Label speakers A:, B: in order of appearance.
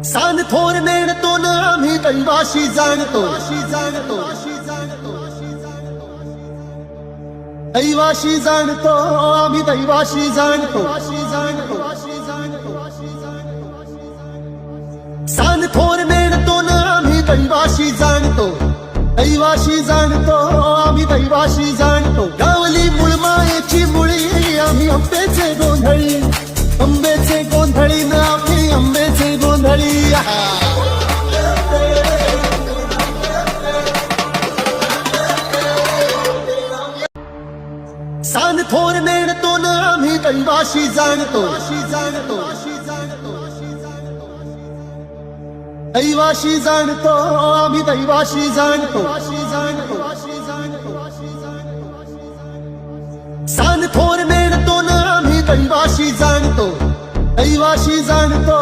A: San थोर नेणतो न आम्ही दैवाशी जाणतो, दैवाशी जाणतो, आम्ही दैवाशी जाणतो। सान थोर नेणतो न आम्ही दैवाशी जाणतो, दैवाशी जाणतो, आम्ही दैवाशी जाणतो। गावली मुळमायेची मुळी आम्ही आंब्याचे गोंधळी, आंब्याचे गोंधळी न आम्ही आंब्याचे गोंधळी। सान थोर नेणतो न आम्ही दैवाशी जाणतो, दैवाशी जाणतो, आम्ही दैवाशी जाणतो। सान थोर नेणतो न आम्ही दैवाशी जाणतो, दैवाशी जाणतो,